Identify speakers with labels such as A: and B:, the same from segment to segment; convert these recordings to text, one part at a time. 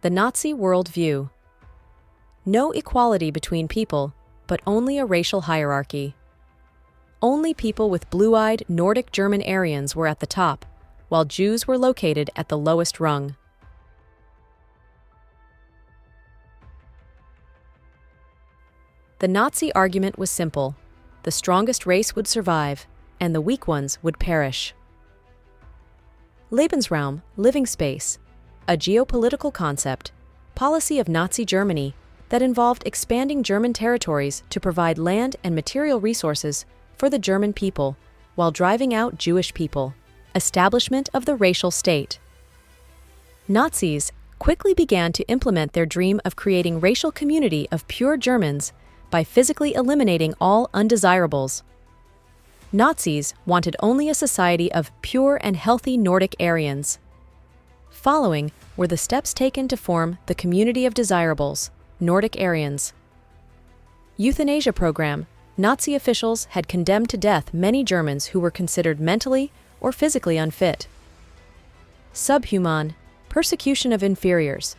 A: The Nazi worldview. No equality between people, but only a racial hierarchy. Only people with blue-eyed Nordic German Aryans were at the top, while Jews were located at the lowest rung. The Nazi argument was simple: the strongest race would survive, and the weak ones would perish. Lebensraum, living space, a geopolitical concept, policy of Nazi Germany that involved expanding German territories to provide land and material resources for the German people while driving out Jewish people. Establishment of the racial state. Nazis quickly began to implement their dream of creating racial community of pure Germans by physically eliminating all undesirables. Nazis wanted only a society of pure and healthy Nordic Aryans. Following were the steps taken to form the Community of Desirables, Nordic Aryans. Euthanasia program. Nazi officials had condemned to death many Germans who were considered mentally or physically unfit. Subhuman, persecution of inferiors.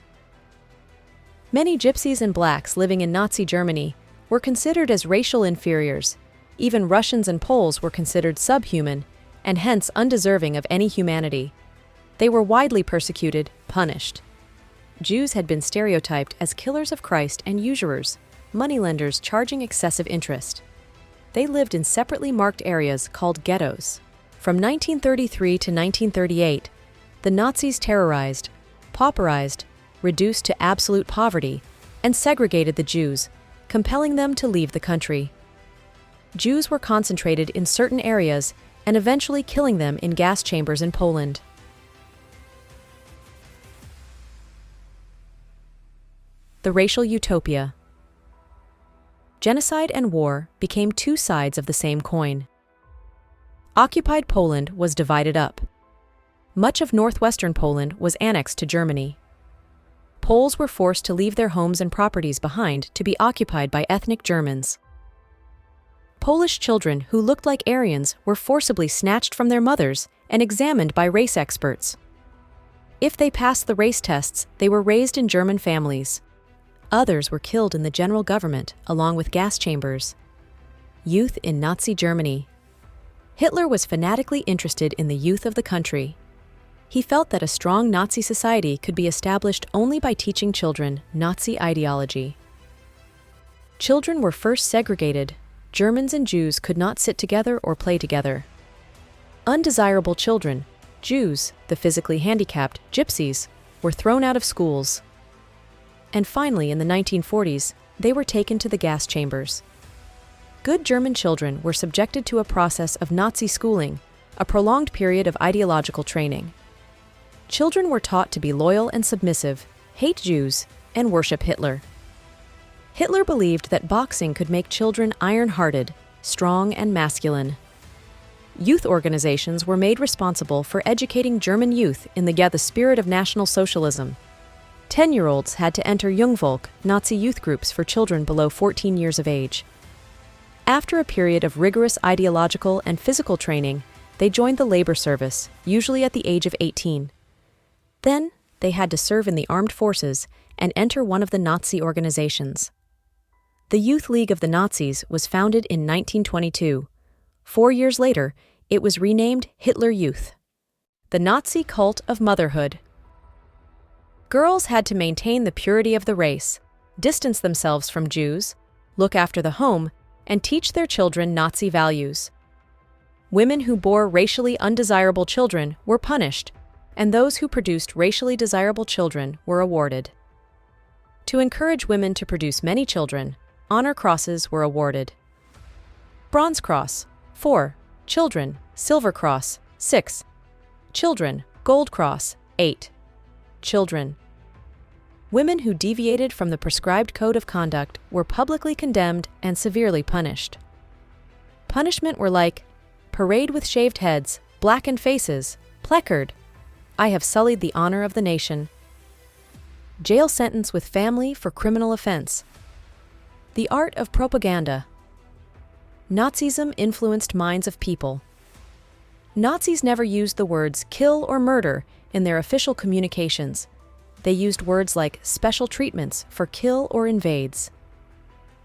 A: Many gypsies and blacks living in Nazi Germany were considered as racial inferiors. Even Russians and Poles were considered subhuman and hence undeserving of any humanity. They were widely persecuted, punished. Jews had been stereotyped as killers of Christ and usurers, moneylenders charging excessive interest. They lived in separately marked areas called ghettos. From 1933 to 1938, the Nazis terrorized, pauperized, reduced to absolute poverty, and segregated the Jews, compelling them to leave the country. Jews were concentrated in certain areas and eventually killing them in gas chambers in Poland. The racial utopia. Genocide and war became two sides of the same coin. Occupied Poland was divided up. Much of northwestern Poland was annexed to Germany. Poles were forced to leave their homes and properties behind to be occupied by ethnic Germans. Polish children who looked like Aryans were forcibly snatched from their mothers and examined by race experts. If they passed the race tests, they were raised in German families. Others were killed in the general government, along with gas chambers. Youth in Nazi Germany. Hitler was fanatically interested in the youth of the country. He felt that a strong Nazi society could be established only by teaching children Nazi ideology. Children were first segregated. Germans and Jews could not sit together or play together. Undesirable children, Jews, the physically handicapped, gypsies, were thrown out of schools. And finally, in the 1940s, they were taken to the gas chambers. Good German children were subjected to a process of Nazi schooling, a prolonged period of ideological training. Children were taught to be loyal and submissive, hate Jews, and worship Hitler. Hitler believed that boxing could make children iron-hearted, strong, and masculine. Youth organizations were made responsible for educating German youth in the spirit of National Socialism. 10-year-olds had to enter Jungvolk, Nazi youth groups for children below 14 years of age. After a period of rigorous ideological and physical training, they joined the labor service, usually at the age of 18. Then, they had to serve in the armed forces and enter one of the Nazi organizations. The Youth League of the Nazis was founded in 1922. 4 years later, it was renamed Hitler Youth. The Nazi cult of motherhood. Girls had to maintain the purity of the race, distance themselves from Jews, look after the home, and teach their children Nazi values. Women who bore racially undesirable children were punished, and those who produced racially desirable children were awarded. To encourage women to produce many children, honor crosses were awarded. Bronze Cross, 4. Children, Silver Cross, 6. Children, Gold Cross, 8. Children. Women who deviated from the prescribed code of conduct were publicly condemned and severely punished. Punishment were like parade with shaved heads, blackened faces, placard, I have sullied the honor of the nation. Jail sentence with family for criminal offense. The art of propaganda. Nazism influenced minds of people. Nazis never used the words kill or murder in their official communications. They used words like special treatments for kill or invades.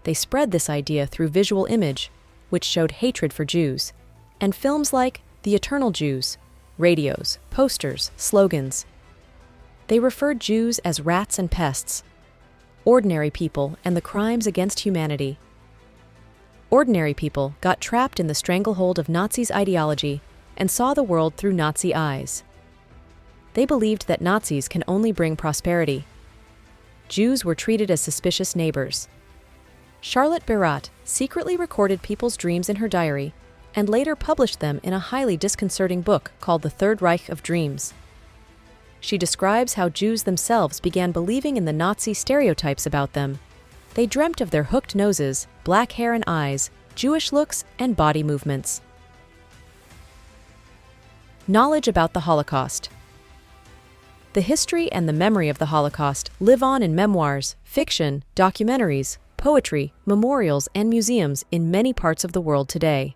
A: They spread this idea through visual image, which showed hatred for Jews, and films like The Eternal Jews, radios, posters, slogans. They referred Jews as rats and pests, ordinary people and the crimes against humanity. Ordinary people got trapped in the stranglehold of Nazis' ideology and saw the world through Nazi eyes. They believed that Nazis can only bring prosperity. Jews were treated as suspicious neighbors. Charlotte Berat secretly recorded people's dreams in her diary and later published them in a highly disconcerting book called The Third Reich of Dreams. She describes how Jews themselves began believing in the Nazi stereotypes about them. They dreamt of their hooked noses, black hair and eyes, Jewish looks, and body movements. Knowledge about the Holocaust. The history and the memory of the Holocaust live on in memoirs, fiction, documentaries, poetry, memorials, and museums in many parts of the world today.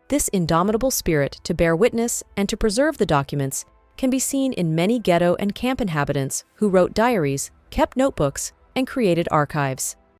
A: This indomitable spirit to bear witness and to preserve the documents can be seen in many ghetto and camp inhabitants who wrote diaries, kept notebooks, and created archives.